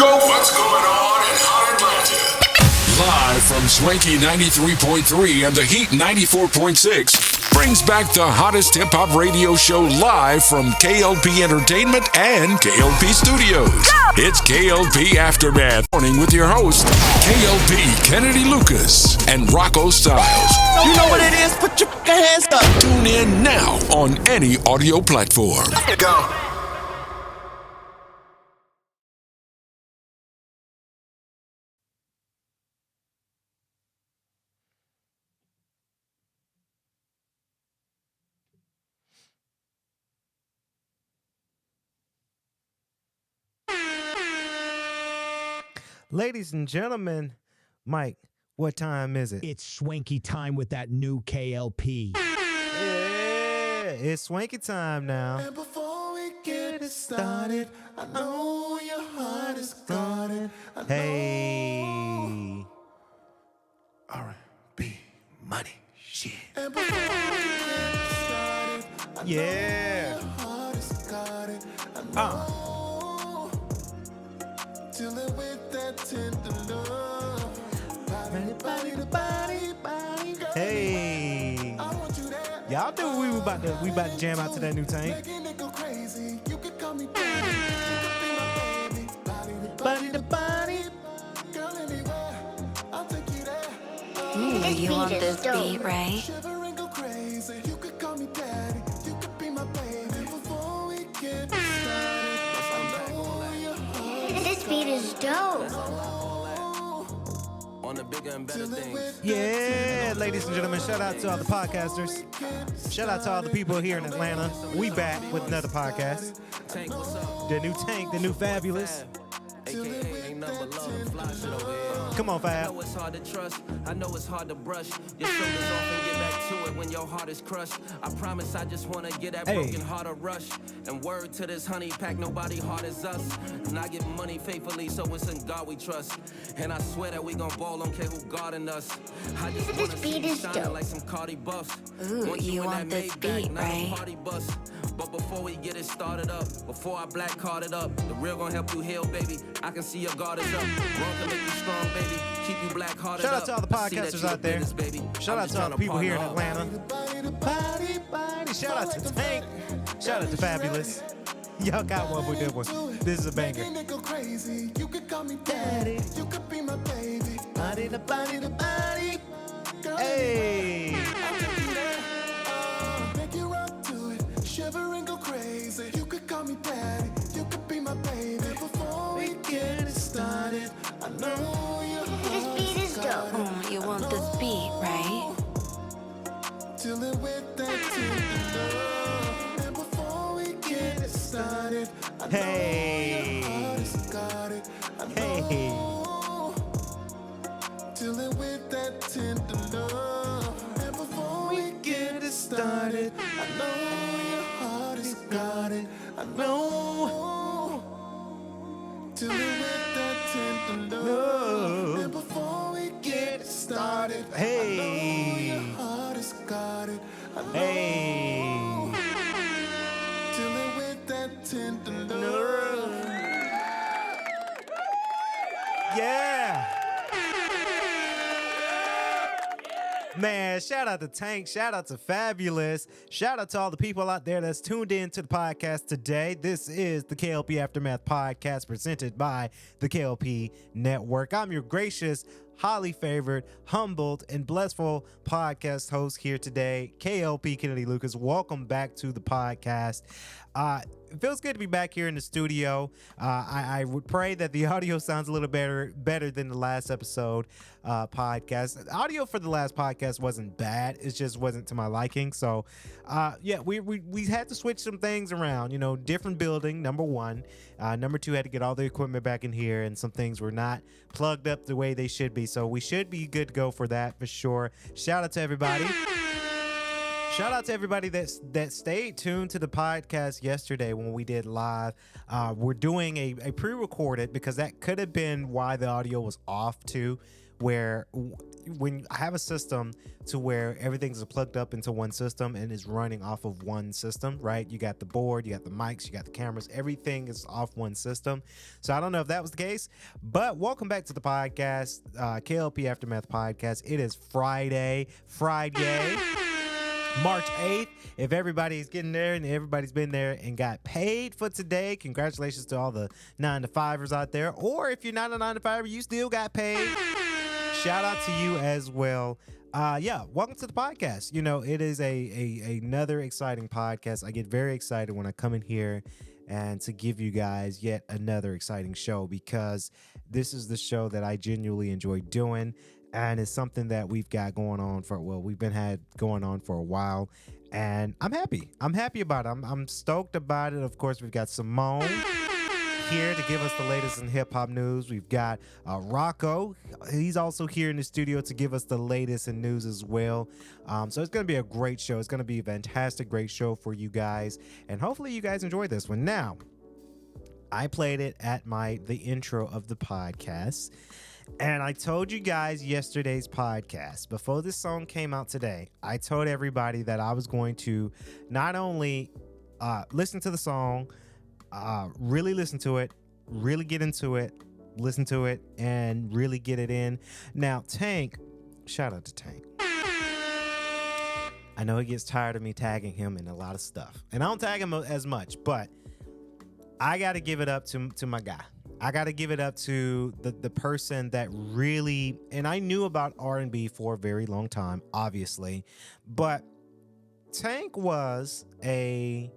What's going on in Hot Atlanta? Live from Swanky 93.3 and the Heat 94.6 brings back the hottest hip-hop radio show live from K.L.P Entertainment and K.L.P Studios. It's K.L.P Aftermath Morning with your host, K.L.P Kennedy Lucas and Rocco Styles. You know what it is? Put your hands up. Tune in now on any audio platform. Go. Ladies and gentlemen, Mike, what time is it? It's swanky time with that new K.L.P. Yeah, it's swanky time now. And before we get it started, I know your heart is guarded. Hey. R&B money shit. And Yeah. your heart is guarded. Dealing with that tender love. Body to body, girl. Hey. I want you there. Y'all knew we about to jam out to that new tank. Making it go crazy. You can call me daddy. You can be my baby. Body to body. Girl, anywhere. I'll take you there. You want this beat, right? Shiver and go crazy. You could call me daddy. You could be my baby. Before we get started, I know your heart This beat is dope. On the bigger and better things. Yeah, ladies and gentlemen, shout out to all the podcasters. Shout out to all the people here in Atlanta. We back with another podcast. Tank, what's up? The new Tank, the new Fabulous. AKA ain't nothing but love and fly shit over here. Come on, I Fab. know it's hard to trust. I know it's hard to brush your shoulders off and get back to it when your heart is crushed. I promise I just wanna get that Hey. broken heart a rush. And word to this honey pack, nobody hard as us. And I give money faithfully, so it's in God we trust. And I swear that we gon' ball, don't care who guarding us. I just This wanna see beat you is shining dope. like some Cardi buffs. Ooh, Want you in want that this Maybach, beat, not a right? party bus. But before we get it started up, before I black card it up, the real gon' help you heal, baby. I can see your guard is up. Wrong can make you strong, baby. Keep you black hearted Shout up. out to all the I see that podcasters you a out there. business, baby. Shout I'm out just to all the tryna people here in partner up. Atlanta. Body. Shout out to Tank. Shout out to Fabulous. Y'all got one for good one. This is a banger. Making it go crazy. You could call me daddy. You could be my baby. Body to body. Girl, Hey. I'll take you there. Make you rock to it. Shiver and go crazy. You could call me daddy. You could be my baby. Before we get it started, I know your This heart beat is dope. You want this beat, right? dealing with that tender love. And before we get it started, I know Hey. your heart is guarded. I Hey. know dealing with that tender love. And before we get it started, I know your heart is guarded. I know dealing with that tender love. And before we get it started, I know Hey. your heart is guarded. I know Hey. dealing with that tender love. Yeah. Man, shout out to Tank. Shout out to Fabulous. Shout out to all the people out there that's tuned in to the podcast today. This is the K.L.P Aftermath podcast presented by the K.L.P Network. I'm your gracious, highly favored, humbled, and blessful podcast host here today, K.L.P Kennedy Lucas. Welcome back to the podcast. It feels good to be back here in the studio. I would pray that the audio sounds a little better than the last episode podcast. The audio for the last podcast wasn't bad. It just wasn't to my liking. So, yeah, we had to switch some things around. You know, different building. Number one. Number two, had to get all the equipment back in here, and some things were not plugged up the way they should be. So we should be good to go for that for sure. Shout out to everybody. Shout out to everybody that stayed tuned to the podcast yesterday when we did live. We're doing a pre-recorded because that could have been why the audio was off too. when I have a system to where everything's plugged up into one system and is running off of one system, right? You got the board, you got the mics, you got the cameras, everything is off one system. So I don't know if that was the case, but welcome back to the podcast, K.L.P Aftermath Podcast. It is Friday, March 8th. If everybody's getting there and everybody's been there and got paid for today, congratulations to all the 9-to-5ers out there. Or if you're not a 9-to-5er, you still got paid. Shout out to you as well. Welcome to the podcast. You know, it is another exciting podcast. I get very excited when I come in here and to give you guys yet another exciting show, because this is the show that I genuinely enjoy doing. And it's something that we've got going on we've been going on for a while, and I'm happy. I'm happy about it. I'm stoked about it. Of course, we've got Simone here to give us the latest in hip hop news. We've got Rocco. He's also here in the studio to give us the latest in news as well. So it's going to be a great show. It's going to be a fantastic, great show for you guys, and hopefully you guys enjoy this one. Now, I played it at the intro of the podcast. And I told you guys yesterday's podcast, before this song came out today, I told everybody that I was going to not only listen to the song, really listen to it, really get into it, listen to it, and really get it in. Now, Tank, shout out to Tank. I know he gets tired of me tagging him in a lot of stuff. And I don't tag him as much, but I got to give it up to my guy. I got to give it up to the person that really, and I knew about R&B for a very long time, obviously, but Tank was a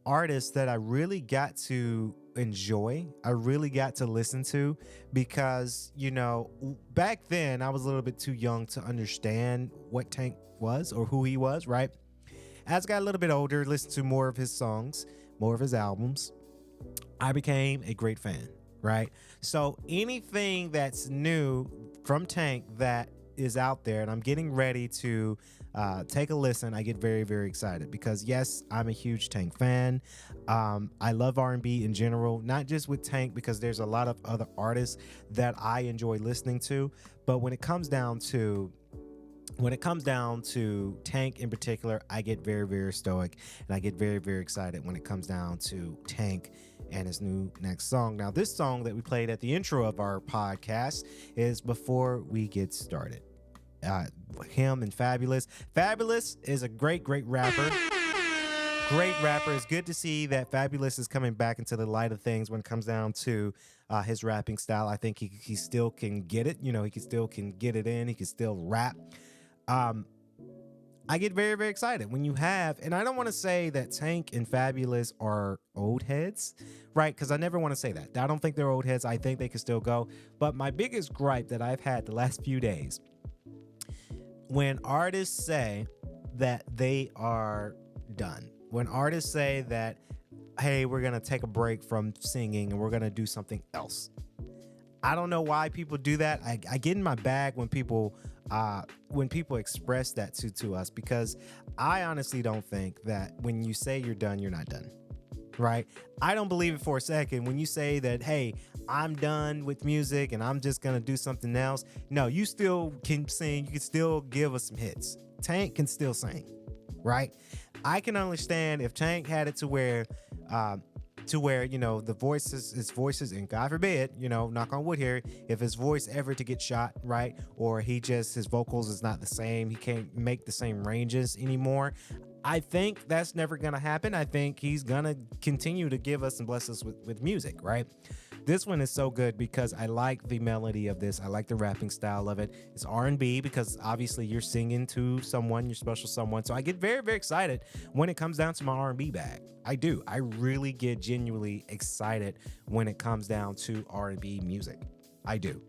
artist that I really got to enjoy. I really got to listen to, because, you know, back then I was a little bit too young to understand what Tank was or who he was, right? As I got a little bit older, listened to more of his songs, more of his albums, I became a great fan, right? So anything that's new from Tank that is out there and I'm getting ready to take a listen, I get very, very excited, because yes, I'm a huge Tank fan. I love R&B in general, not just with Tank, because there's a lot of other artists that I enjoy listening to. But when it comes down to Tank in particular, I get very, very stoic, and I get very, very excited when it comes down to Tank and his next song. Now, this song that we played at the intro of our podcast is Before We Get Started. Him and Fabulous. Fabulous is a great, great rapper. Great rapper. It's good to see that Fabulous is coming back into the light of things when it comes down to his rapping style. I think he still can get it. You know, he still can get it in. He can still rap. I get very, very excited when you have, and I don't want to say that Tank and Fabulous are old heads, right? Because I never want to say that. I don't think they're old heads. I think they can still go. But my biggest gripe that I've had the last few days, when artists say that they are done, when artists say that, hey, we're going to take a break from singing and we're going to do something else. I don't know why people do that. I get in my bag when people express that to us, because I honestly don't think that when you say you're done, you're not done, right? I don't believe it for a second when you say that, hey, I'm done with music and I'm just gonna do something else. No, you still can sing. You can still give us some hits. Tank can still sing, right? I can understand if Tank had it to where you know, his voices, and God forbid, you know, knock on wood here, if his voice ever to get shot, right, or his vocals is not the same, he can't make the same ranges anymore, I think that's never gonna happen. I think he's gonna continue to give us and bless us with music, right? This one is so good because I like the melody of this. I like the rapping style of it. It's R&B because obviously you're singing to someone, your special someone. So I get very, very excited when it comes down to my R&B bag. I do. I really get genuinely excited when it comes down to R&B music. I do.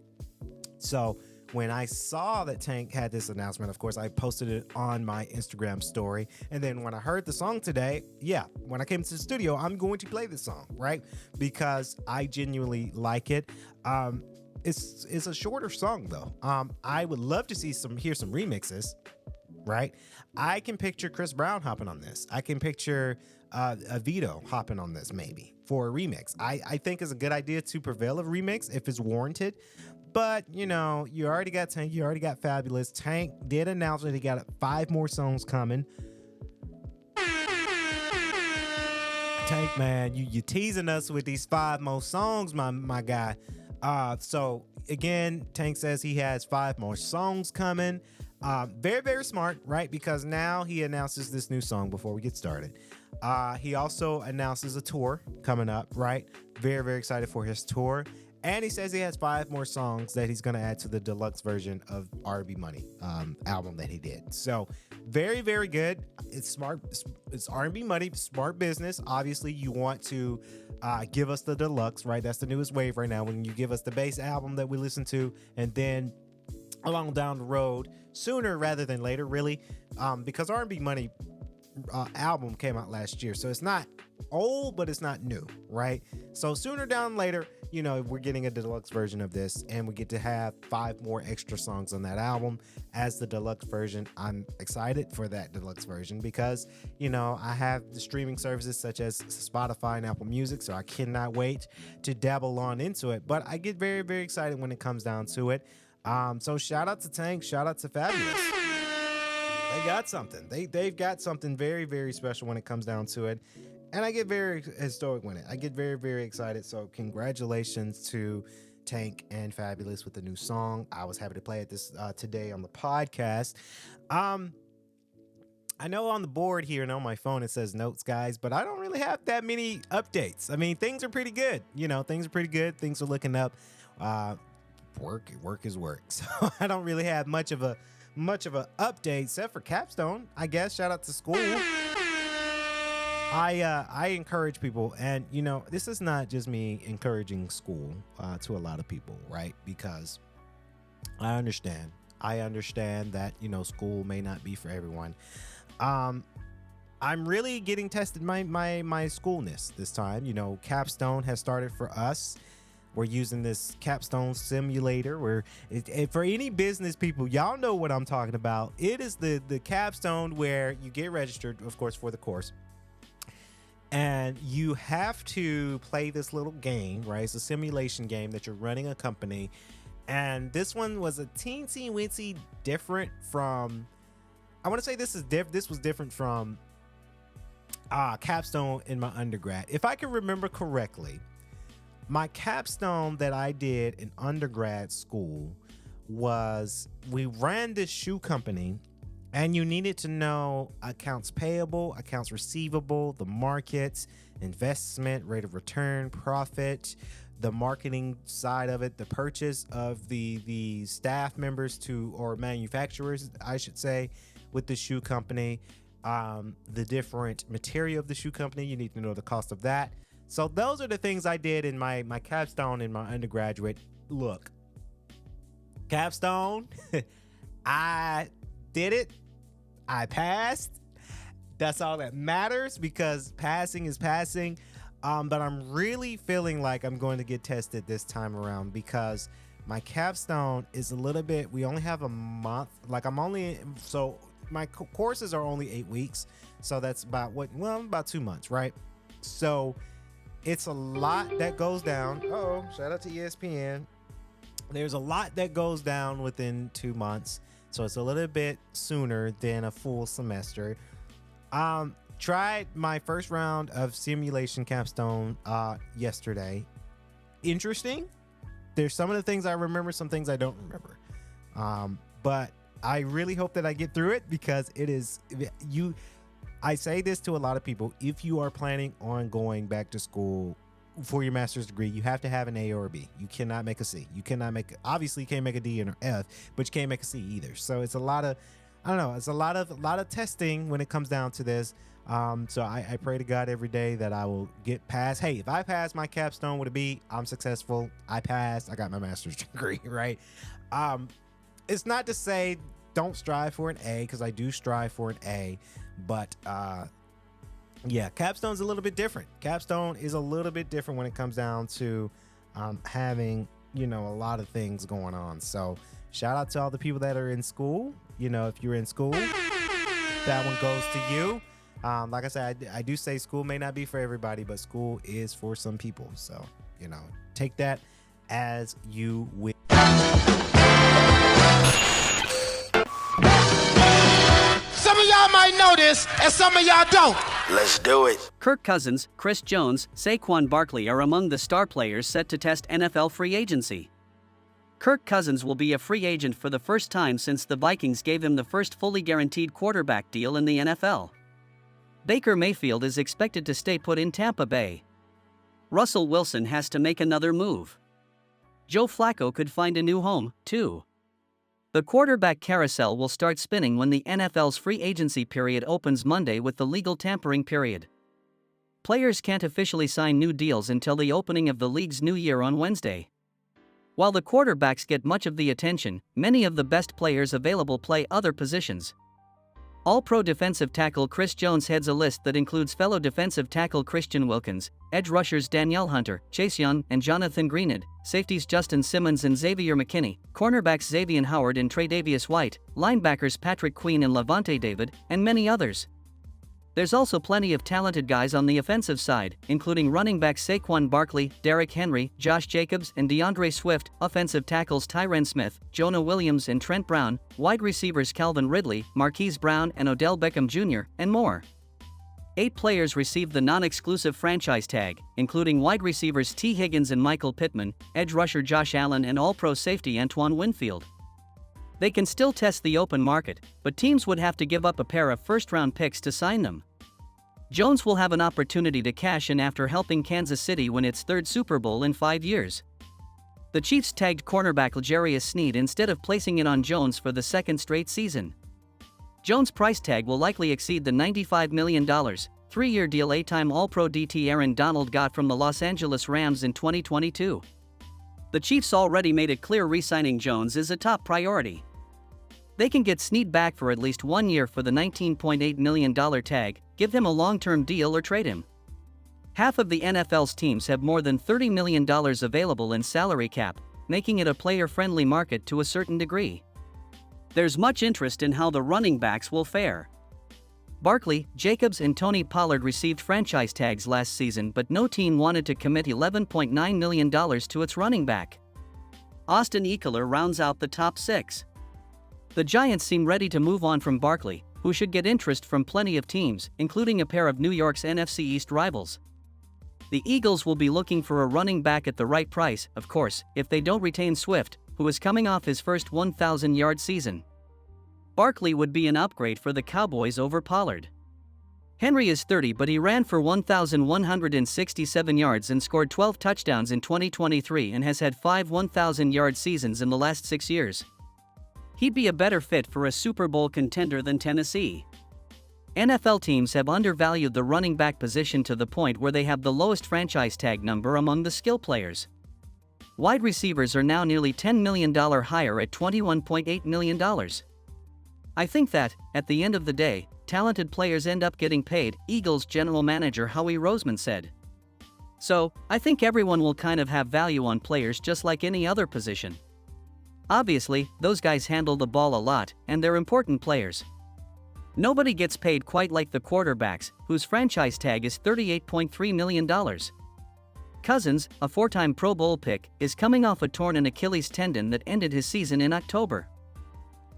So when I saw that Tank had this announcement, of course, I posted it on my Instagram story. And then when I heard the song today, when I came to the studio, I'm going to play this song, right? Because I genuinely like it. It's a shorter song, though. I would love to hear some remixes, right? I can picture Chris Brown hopping on this. I can picture a Vito hopping on this maybe for a remix. I think it's a good idea to prevail a remix if it's warranted. But, you know, you already got Tank, you already got Fabulous. Tank did announce that he got 5 more songs coming. Tank, man, you teasing us with these 5 more songs, my guy. So again, Tank says he has 5 more songs coming. Very, very smart, right? Because now he announces this new song before we get started. He also announces a tour coming up, right? Very, very excited for his tour. And he says he has 5 more songs that he's going to add to the deluxe version of R&B Money album that he did. So very, very good. It's smart. It's R&B Money, smart business. Obviously, you want to give us the deluxe, right? That's the newest wave right now. When you give us the base album that we listen to, and then along down the road, sooner rather than later, really, because R&B Money album came out last year, so it's not old, but it's not new, right? So sooner down later, you know, we're getting a deluxe version of this, and we get to have 5 more extra songs on that album as the deluxe version. I'm excited for that deluxe version because, you know, I have the streaming services such as Spotify and Apple Music, so I cannot wait to dabble on into it. But I get very, very excited when it comes down to it. So shout out to Tank, shout out to Fabulous. They got something. They've got something very, very special when it comes down to it. And I get very historic when it. I get very, very excited. So congratulations to Tank and Fabulous with the new song. I was happy to play it this today on the podcast. I know on the board here and on my phone it says notes, guys, but I don't really have that many updates. I mean, things are pretty good. You know, things are pretty good. Things are looking up. Work is work. So I don't really have much of a update except for Capstone, I guess. Shout out to school. I encourage people, and you know, this is not just me encouraging school to a lot of people, right? Because I understand that, you know, school may not be for everyone. I'm really getting tested my schoolness this time. You know, Capstone has started for us. We're using this Capstone simulator where for any business people, y'all know what I'm talking about. It is the Capstone where you get registered, of course, for the course. And you have to play this little game, right? It's a simulation game that you're running a company. And this one was a teensy weensy different from, I want to say this was different from Capstone in my undergrad. If I can remember correctly, my Capstone that I did in undergrad school was we ran this shoe company, and you needed to know accounts payable, accounts receivable, the markets, investment, rate of return, profit, the marketing side of it, the purchase of the staff members or manufacturers, I should say, with the shoe company, the different material of the shoe company. You need to know the cost of that. So those are the things I did in my Capstone in my undergraduate. Look, Capstone, I did it. I passed. That's all that matters, because passing is passing. But I'm really feeling like I'm going to get tested this time around, because my Capstone is a little bit, we only have a month. Like so my courses are only 8 weeks. So that's about about 2 months, right? So it's a lot that goes down. Shout out to ESPN. There's a lot that goes down within 2 months. So it's a little bit sooner than a full semester. Tried my first round of simulation Capstone yesterday. Interesting. There's some of the things I remember, some things I don't remember. But I really hope that I get through it, because it is I say this to a lot of people. If you are planning on going back to school for your master's degree, you have to have an A or a B. You cannot make a C. Obviously you can't make a D or F, but you can't make a C either. So it's a lot of, it's a lot of testing when it comes down to this. So I pray to God every day that I will get past. Hey, if I pass my Capstone with a B, I'm successful. I passed. I got my master's degree, right? It's not to say don't strive for an A, because I do strive for an A, but yeah, Capstone's a little bit different. Capstone is a little bit different when it comes down to having, a lot of things going on. So shout out to all the people that are in school. If you're in school, that one goes to you. Like I said, I do say school may not be for everybody, but school is for some people. So, take that as you will. Some of y'all might know this, and some of y'all don't. Let's do it. Kirk Cousins, Chris Jones, Saquon Barkley are among the star players set to test NFL free agency. Kirk Cousins will be a free agent for the first time since the Vikings gave him the first fully guaranteed quarterback deal in the NFL. Baker Mayfield is expected to stay put in Tampa Bay. Russell Wilson has to make another move. Joe Flacco could find a new home, too. The quarterback carousel will start spinning when the NFL's free agency period opens Monday with the legal tampering period. Players can't officially sign new deals until the opening of the league's new year on Wednesday. While the quarterbacks get much of the attention, many of the best players available play other positions. All-Pro defensive tackle Chris Jones heads a list that includes fellow defensive tackle Christian Wilkins, edge rushers Danielle Hunter, Chase Young, and Jonathan Greenid, safeties Justin Simmons and Xavier McKinney, cornerbacks Xavier Howard and Tre'Davious White, linebackers Patrick Queen and Levante David, and many others. There's also plenty of talented guys on the offensive side, including running backs Saquon Barkley, Derrick Henry, Josh Jacobs, and DeAndre Swift, offensive tackles Tyron Smith, Jonah Williams and Trent Brown, wide receivers Calvin Ridley, Marquise Brown and Odell Beckham Jr., and more. 8 players received the non-exclusive franchise tag, including wide receivers T. Higgins and Michael Pittman, edge rusher Josh Allen and All-Pro safety Antoine Winfield. They can still test the open market, but teams would have to give up a pair of first-round picks to sign them. Jones will have an opportunity to cash in after helping Kansas City win its 3rd Super Bowl in 5 years. The Chiefs tagged cornerback L'Jarius Sneed instead of placing it on Jones for the 2nd straight season. Jones' price tag will likely exceed the $95 million, 3-year deal 8-time All-Pro DT Aaron Donald got from the Los Angeles Rams in 2022. The Chiefs already made it clear re-signing Jones is a top priority. They can get Sneed back for at least 1 year for the $19.8 million tag, give him a long-term deal or trade him. Half of the NFL's teams have more than $30 million available in salary cap, making it a player-friendly market to a certain degree. There's much interest in how the running backs will fare. Barkley, Jacobs and Tony Pollard received franchise tags last season, but no team wanted to commit $11.9 million to its running back. Austin Ekeler rounds out the top 6. The Giants seem ready to move on from Barkley, who should get interest from plenty of teams, including a pair of New York's NFC East rivals. The Eagles will be looking for a running back at the right price, of course, if they don't retain Swift, who is coming off his first 1,000-yard season. Barkley would be an upgrade for the Cowboys over Pollard. Henry is 30, but he ran for 1,167 yards and scored 12 touchdowns in 2023 and has had 5 1,000-yard seasons in the last 6 years. He'd be a better fit for a Super Bowl contender than Tennessee. NFL teams have undervalued the running back position to the point where they have the lowest franchise tag number among the skill players. Wide receivers are now nearly $10 million higher at $21.8 million. I think that, at the end of the day, talented players end up getting paid, Eagles general manager Howie Roseman said. So, I think everyone will kind of have value on players just like any other position. Obviously, those guys handle the ball a lot, and they're important players. Nobody gets paid quite like the quarterbacks, whose franchise tag is $38.3 million. Cousins, a 4-time Pro Bowl pick, is coming off a torn Achilles tendon that ended his season in October.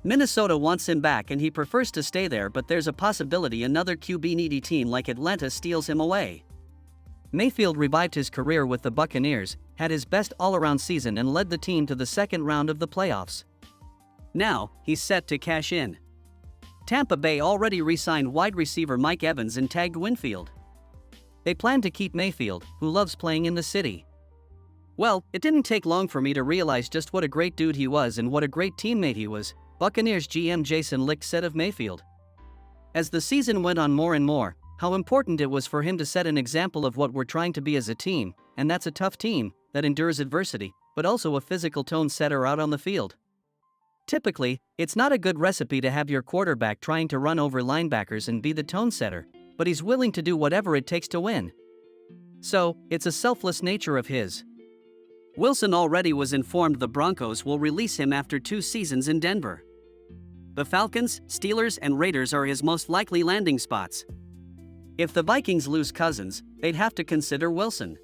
Minnesota wants him back and he prefers to stay there, but there's a possibility another QB-needy team like Atlanta steals him away. Mayfield revived his career with the Buccaneers, had his best all-around season and led the team to the 2nd round of the playoffs. Now, he's set to cash in. Tampa Bay already re-signed wide receiver Mike Evans and tagged Winfield. They plan to keep Mayfield, who loves playing in the city. Well, it didn't take long for me to realize just what a great dude he was and what a great teammate he was, Buccaneers GM Jason Licht said of Mayfield. As the season went on more and more, how important it was for him to set an example of what we're trying to be as a team, and that's a tough team that endures adversity, but also a physical tone setter out on the field. Typically, it's not a good recipe to have your quarterback trying to run over linebackers and be the tone setter, but he's willing to do whatever it takes to win. So, it's a selfless nature of his. Wilson already was informed the Broncos will release him after 2 seasons in Denver. The Falcons, Steelers, and Raiders are his most likely landing spots. If the Vikings lose Cousins, they'd have to consider Wilson.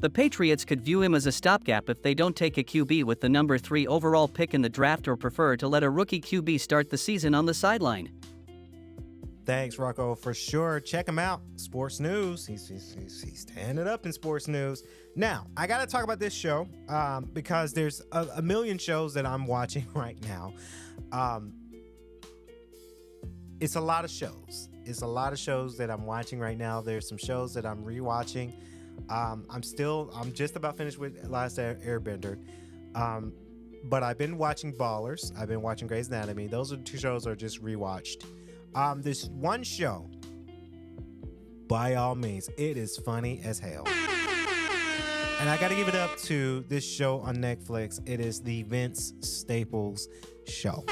The Patriots could view him as a stopgap if they don't take a QB with the number 3 overall pick in the draft or prefer to let a rookie QB start the season on the sideline. Thanks, Rocco, for sure. Check him out. Sports news. He's standing up in sports news. Now, I got to talk about this show because there's a million shows that I'm watching right now. It's a lot of shows. It's a lot of shows that I'm watching right now. There's some shows that I'm rewatching. I'm just about finished with Last Airbender. But I've been watching Ballers. I've been watching Grey's Anatomy. Those are 2 shows I just rewatched. This one show, by all means, it is funny as hell. And I got to give it up to this show on Netflix. It is the Vince Staples Show.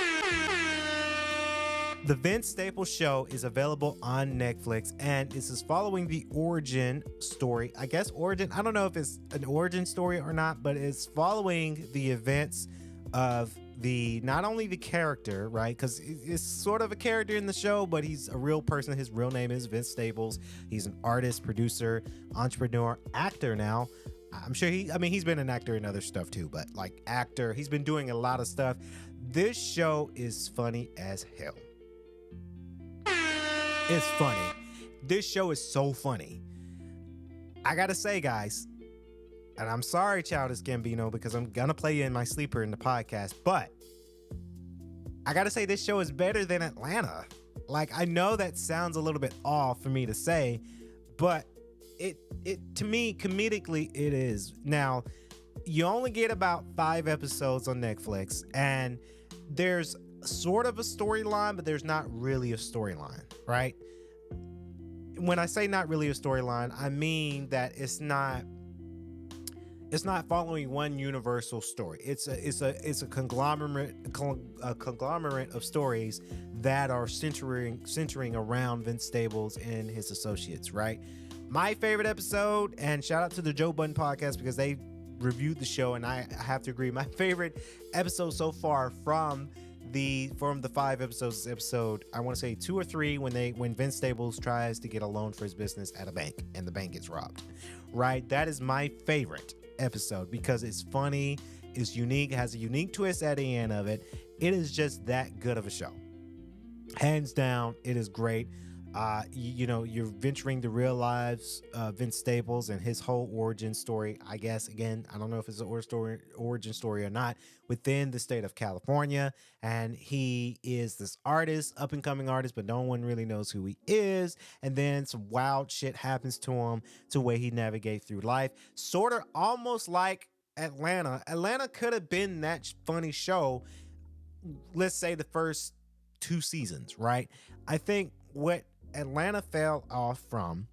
The Vince Staples Show is available on Netflix, and this is following the origin story. I guess origin, I don't know if it's an origin story or not, but it's following the events of not only the character, right? Because it's sort of a character in the show, but he's a real person. His real name is Vince Staples. He's an artist, producer, entrepreneur, actor now. I'm sure he's been an actor in other stuff too, but like actor, he's been doing a lot of stuff. This show is funny as hell. It's funny. This show is so funny. I gotta say, guys, and I'm sorry, Childish Gambino, because I'm gonna play you in my sleeper in the podcast, but I gotta say this show is better than Atlanta. Like, I know that sounds a little bit off for me to say, but it to me, comedically, it is. Now, you only get about 5 episodes on Netflix, and there's sort of a storyline, but there's not really a storyline, right? When I say not really a storyline, I mean that it's not following one universal story. It's a conglomerate of stories that are centering around Vince Staples and his associates, right? My favorite episode, and shout out to the Joe Budden podcast because they reviewed the show, and I have to agree, my favorite episode so far from the 5 episodes, episode I want to say 2 or 3, when Vince Staples tries to get a loan for his business at a bank and the bank gets robbed, right? That is my favorite episode because it's funny, it's unique, has a unique twist at the end of it. It is just that good of a show. Hands down, it is great. You're venturing the real lives of Vince Staples and his whole origin story. I guess, again, I don't know if it's an origin story or not, within the state of California. And he is this artist, up and coming artist, but no one really knows who he is. And then some wild shit happens to him to where he navigates through life. Sort of almost like Atlanta. Atlanta could have been that funny show, let's say the first 2 seasons, right? I think what Atlanta fell off from,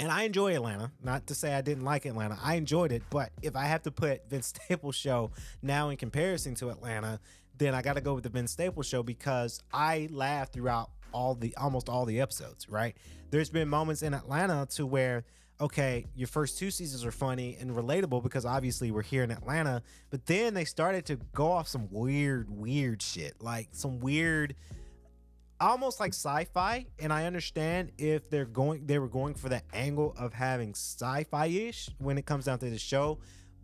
and I enjoy Atlanta, not to say I didn't like Atlanta, I enjoyed it, but if I have to put Vince Staples show now in comparison to Atlanta, then I got to go with the Vince Staples show because I laughed throughout almost all the episodes, right? There's been moments in Atlanta to where, okay, your first 2 seasons are funny and relatable because obviously we're here in Atlanta, but then they started to go off some weird shit, like some weird, almost like sci-fi. And I understand if they were going for that angle of having sci-fi-ish when it comes down to the show.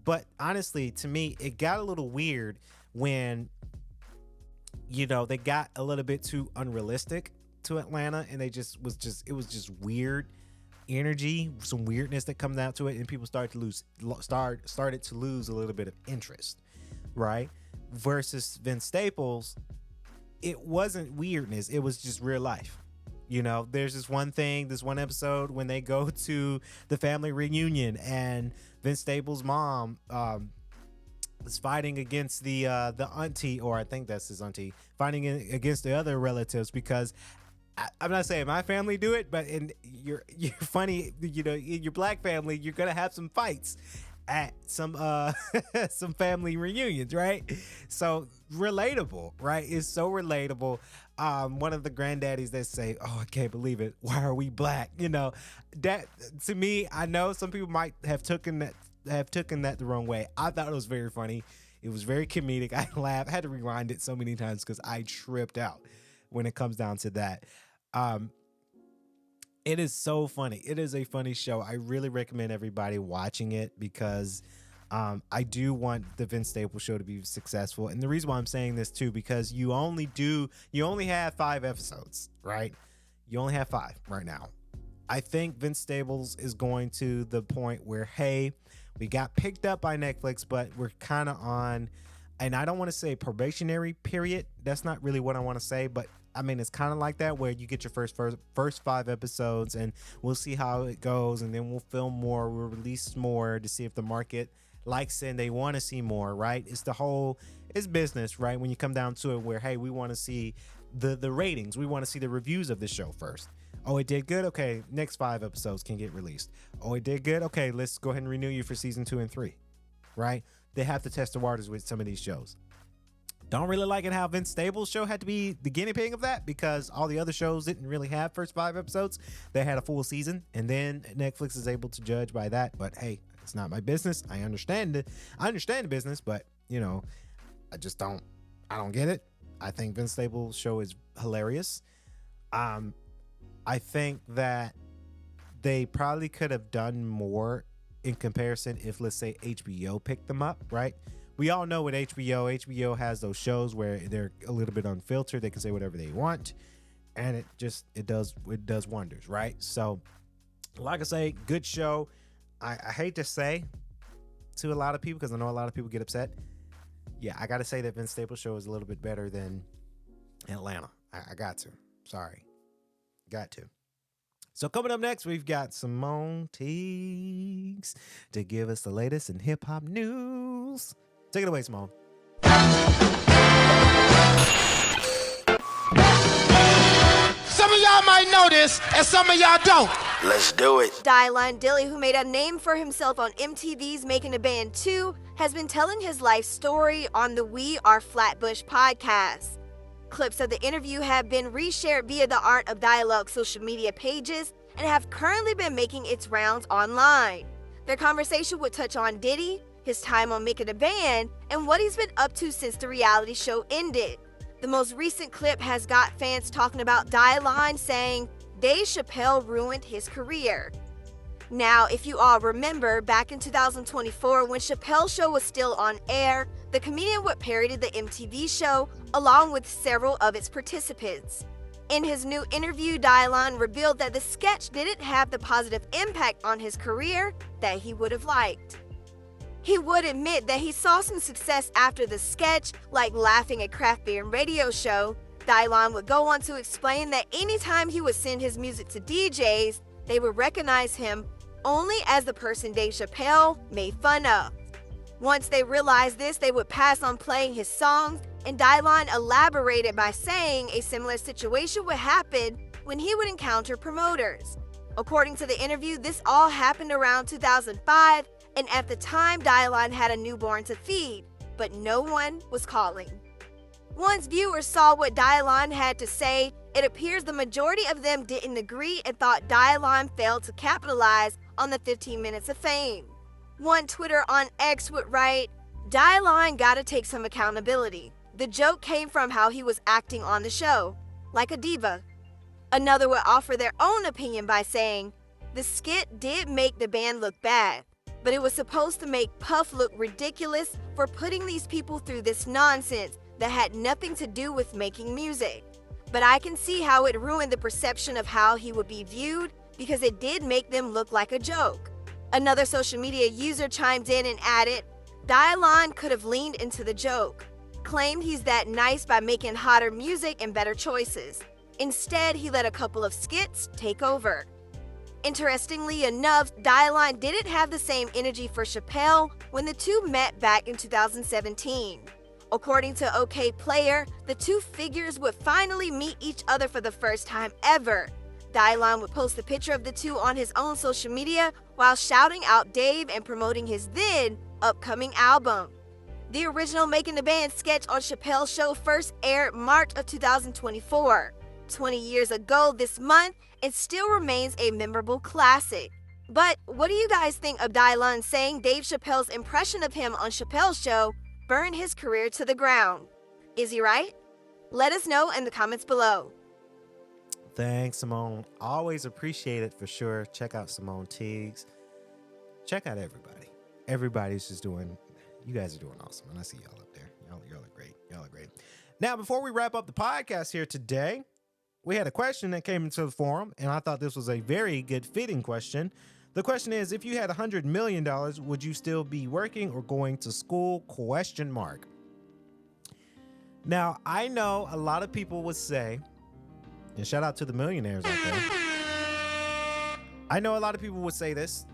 But honestly, to me, it got a little weird when, they got a little bit too unrealistic to Atlanta, and it was just weird energy, some weirdness that comes out to it, and people started to lose a little bit of interest, right? Versus Vince Staples, it wasn't weirdness, it was just real life. There's this one episode when they go to the family reunion and Vince Staples' mom is fighting against the auntie, or I think that's his auntie, fighting against the other relatives because I'm not saying my family do it, but in you're funny, in your black family, you're gonna have some fights at some family reunions, right? So relatable, right? It's so relatable. One of the granddaddies that say, "Oh, I can't believe it. Why are we black?" That to me, I know some people might have taken that the wrong way. I thought it was very funny. It was very comedic. I laughed. I had to rewind it so many times because I tripped out when it comes down to that. It is so funny. It is a funny show. I really recommend everybody watching it because I do want the Vince Staples show to be successful. And the reason why I'm saying this too, because you only have 5 episodes, right? You only have 5 right now. I think Vince Staples is going to the point where, hey, we got picked up by Netflix, but we're kind of on, and I don't want to say probationary period. That's not really what I want to say, but I mean, it's kind of like that where you get your first 5 episodes and we'll see how it goes. And then we'll film more, we'll release more to see if the market likes it and they want to see more, right? It's business, right? When you come down to it where, hey, we want to see the ratings. We want to see the reviews of the show first. Oh, it did good? Okay, next 5 episodes can get released. Oh, it did good? Okay, let's go ahead and renew you for season 2 and 3, right? They have to test the waters with some of these shows. Don't really like it how Vince Staples' show had to be the guinea pig of that because all the other shows didn't really have first 5 episodes. They had a full season, and then Netflix is able to judge by that. But hey, it's not my business. I understand it. I understand the business, but I don't get it. I think Vince Staples' show is hilarious. I think that they probably could have done more in comparison if, let's say, HBO picked them up, right? We all know with HBO has those shows where they're a little bit unfiltered. They can say whatever they want, and it does wonders, right? So, like I say, good show. I hate to say to a lot of people because I know a lot of people get upset. Yeah, I got to say that Vince Staples' show is a little bit better than Atlanta. I got to. Sorry. Got to. So coming up next, we've got Simone Teagues to give us the latest in hip-hop news. Take it away, Simone. Some of y'all might know this, and some of y'all don't. Let's do it. Dylan Dilly, who made a name for himself on MTV's Making a Band 2, has been telling his life story on the We Are Flatbush podcast. Clips of the interview have been reshared via the Art of Dialogue social media pages and have currently been making its rounds online. Their conversation would touch on Diddy, his time on Making a Band, and what he's been up to since the reality show ended. The most recent clip has got fans talking about Dylan saying Dave Chappelle ruined his career. Now, if you all remember, back in 2024, when Chappelle's show was still on air, the comedian would parody the MTV show along with several of its participants. In his new interview, Dylan revealed that the sketch didn't have the positive impact on his career that he would have liked. He would admit that he saw some success after the sketch, like laughing at Craft Beer and Radio Show. Dylan would go on to explain that anytime he would send his music to DJs, they would recognize him only as the person Dave Chappelle made fun of. Once they realized this, they would pass on playing his songs, and Dylan elaborated by saying a similar situation would happen when he would encounter promoters. According to the interview, this all happened around 2005, and at the time, Dylan had a newborn to feed, but no one was calling. Once viewers saw what Dylan had to say, it appears the majority of them didn't agree and thought Dylan failed to capitalize on the 15 minutes of fame. One Twitter on X would write, Dylan gotta take some accountability. The joke came from how he was acting on the show, like a diva. Another would offer their own opinion by saying, the skit did make the band look bad, but it was supposed to make Puff look ridiculous for putting these people through this nonsense that had nothing to do with making music. But I can see how it ruined the perception of how he would be viewed because it did make them look like a joke. Another social media user chimed in and added, Dylan could have leaned into the joke, claimed he's that nice by making hotter music and better choices. Instead, he let a couple of skits take over. Interestingly enough, Dylan didn't have the same energy for Chappelle when the two met back in 2017. According to OK Player, the two figures would finally meet each other for the first time ever. Dylan would post a picture of the two on his own social media while shouting out Dave and promoting his then upcoming album. The original Making the Band sketch on Chappelle's show first aired March of 2024, 20 years ago this month, and still remains a memorable classic. But what do you guys think of Dylan saying Dave Chappelle's impression of him on Chappelle's show burned his career to the ground? Is he right? Let us know in the comments below. Thanks, Simone. Always appreciate it for sure. Check out Simone Teagues. Check out everybody. Everybody's just doing, you guys are doing awesome. And I see y'all up there. Y'all are great. Y'all are great. Now, before we wrap up the podcast here today, we had a question that came into the forum, and I thought this was a very good fitting question. The question is, if you had $100 million, would you still be working or going to school? Question mark. Now, I know a lot of people would say, and shout out to the millionaires out there. I know a lot of people would say this,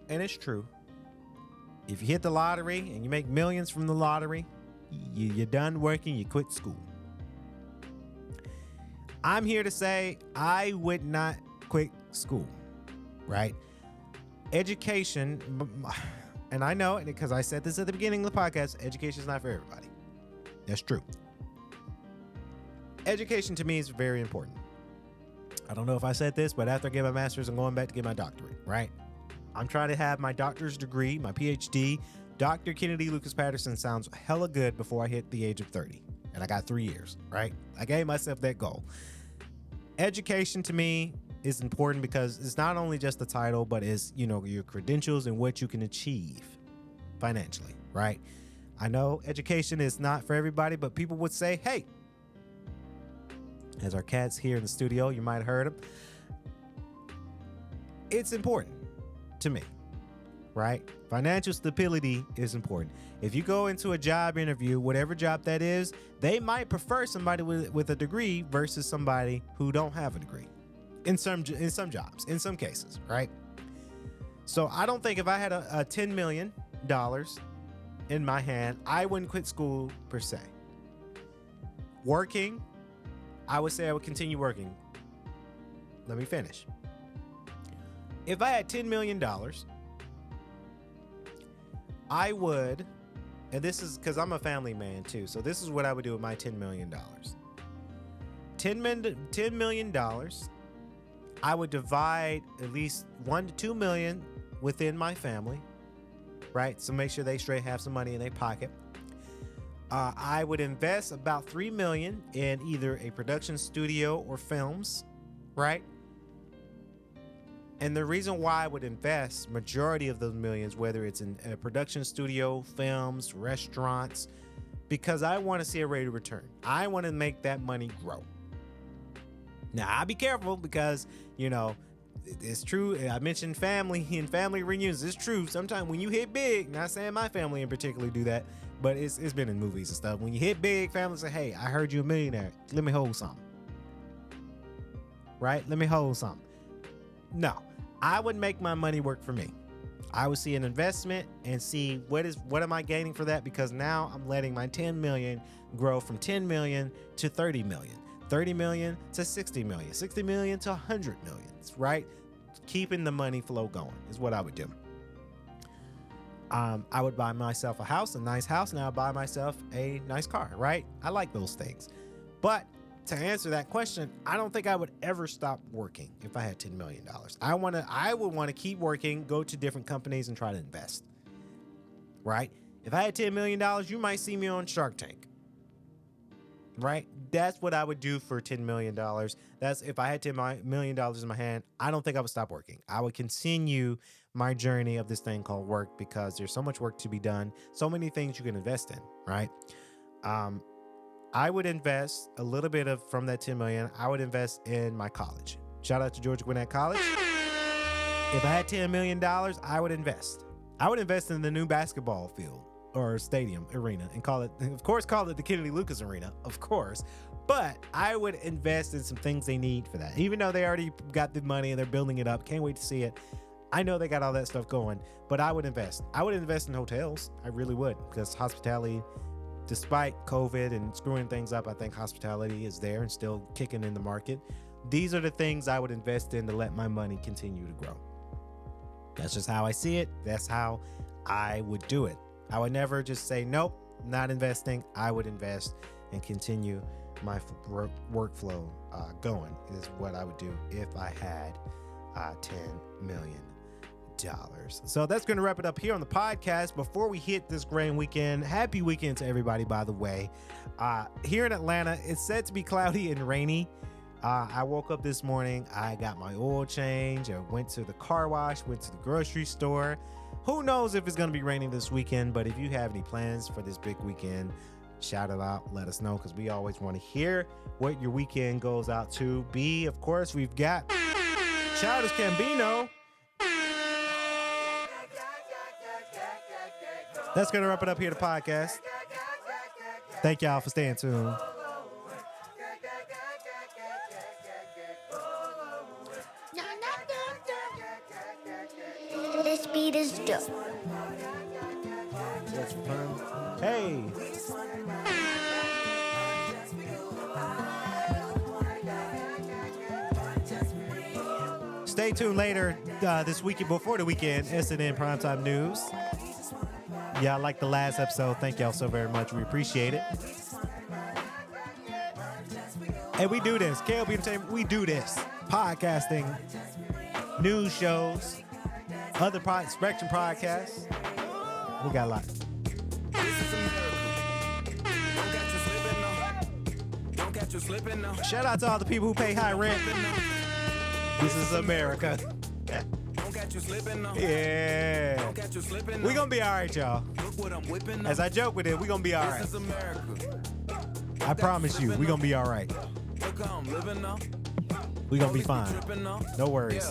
and it's true. If you hit the lottery and you make millions from the lottery, you're done working, you quit school. I'm here to say I would not quit school, right? Education, and I know it because I said this at the beginning of the podcast, education is not for everybody. That's true. Education to me is very important. I don't know if I said this, but after I get my master's, I'm going back to get my doctorate, right? I'm trying to have my doctor's degree, my PhD. Dr. Kennedy Lucas Patterson sounds hella good before I hit the age of 30. And I got 3 years, right? I gave myself that goal. Education to me is important because it's not only just the title, but it's, you know, your credentials and what you can achieve financially, right? I know education is not for everybody, but people would say, hey, as our cat's here in the studio, you might have heard him. It's important to me, right? Financial stability is important. If you go into a job interview, whatever job that is, they might prefer somebody with a degree versus somebody who don't have a degree. In some jobs, in some cases, right? So I don't think if I had a $10 million in my hand, I wouldn't quit school per se. Working, I would say I would continue working. Let me finish. If I had $10 million, I would, and this is because I'm a family man too, so this is what I would do with my $10 million. $10 million, I would divide at least 1 to 2 million within my family, right? So make sure they straight have some money in their pocket. I would invest about 3 million in either a production studio or films, right? And the reason why I would invest majority of those millions, whether it's in a production studio, films, restaurants, because I want to see a rate of return. I want to make that money grow. Now, I'll be careful because, you know, it's true. I mentioned family and family reunions. It's true. Sometimes when you hit big, not saying my family in particular do that, but it's been in movies and stuff. When you hit big, families say, hey, I heard you're a millionaire. Let me hold something. Right? Let me hold something. No, I would make my money work for me. I would see an investment and see what am I gaining for that, because now I'm letting my 10 million grow from 10 million to 30 million. 30 million to 60 million, 60 million to 100 million, right? Keeping the money flow going is what I would do. I would buy myself a house, a nice house, and I would buy myself a nice car, right? I like those things. But to answer that question, I don't think I would ever stop working if I had $10 million. I would want to keep working, go to different companies and try to invest, right? If I had $10 million, you might see me on Shark Tank. Right? That's what I would do for $10 million. That's if I had $10 million in my hand, I don't think I would stop working. I would continue my journey of this thing called work, because there's so much work to be done. So many things you can invest in, right? I would invest a little bit from that 10 million. I would invest in my college. Shout out to Georgia Gwinnett College. If I had $10 million, I would invest. I would invest in the new basketball field or stadium arena and call it the Kennedy Lucas Arena, of course. But I would invest in some things they need for that. Even though they already got the money and they're building it up. Can't wait to see it. I know they got all that stuff going, but I would invest. I would invest in hotels. I really would, because hospitality, despite COVID and screwing things up, I think hospitality is there and still kicking in the market. These are the things I would invest in to let my money continue to grow. That's just how I see it. That's how I would do it. I would never just say, nope, not investing. I would invest and continue my workflow going, is what I would do if I had $10 million. So that's going to wrap it up here on the podcast. Before we hit this grand weekend, happy weekend to everybody, by the way. Here in Atlanta, it's set to be cloudy and rainy. I woke up this morning. I got my oil change. I went to the car wash, went to the grocery store. Who knows if it's going to be raining this weekend, but if you have any plans for this big weekend, shout it out. Let us know, because we always want to hear what your weekend goes out to be. Of course, we've got Childish Gambino. That's going to wrap it up here, the podcast. Thank y'all for staying tuned. This beat is dope. That's fun. Hey. Stay tuned later this weekend, before the weekend, SNN Primetime News. Yeah, I like the last episode. Thank y'all so very much. We appreciate it. And we do this. K.L.P Entertainment, we do this. Podcasting, news shows, other Spectrum podcasts. We got a lot. Shout out to all the people who pay high rent. This is America. Yeah. We're going to be all right, y'all. As I joke with it, we're going to be all right. I promise you, we're going to be all right. We're going to be fine. No worries.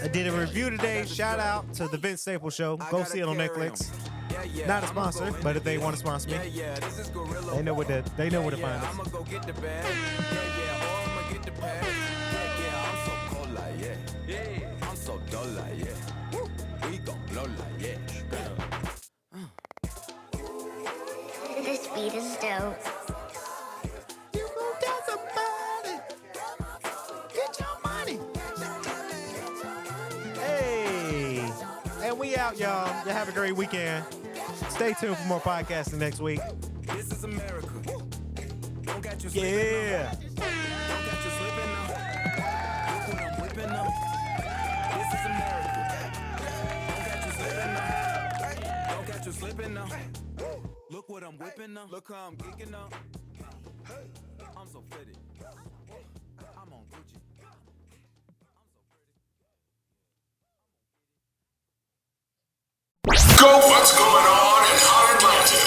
I did a review today. Shout out to the Vince Staples Show. Go see it on Netflix. Not a sponsor, but if they want to sponsor me, they know where to find us. I'm so dull like we gon' blow like This beat is dope. You gon' tell somebody. Get your money. Hey, and we out, y'all. Y'all have a great weekend. Stay tuned for more podcasting next week. This is America. Don't catch you Yeah. Don't catch you slipping now. Look what I'm whipping now. This is America. Don't catch you slipping now. Don't catch you slipping now. Look what I'm whipping now. Look how I'm geeking now. I'm so fitted. I'm on Gucci. Go! What's going on in Hot Atlanta?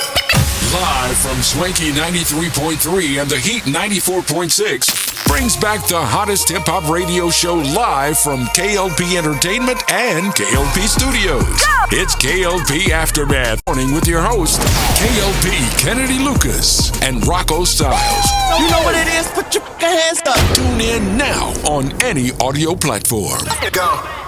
Live from Swanky 93.3 and the Heat 94.6 brings back the hottest hip-hop radio show live from K.L.P Entertainment and K.L.P Studios. It's K.L.P Aftermath. Morning with your host, K.L.P Kennedy Lucas and Rocco Styles. You know what it is? Put your hands up. Tune in now on any audio platform. Go.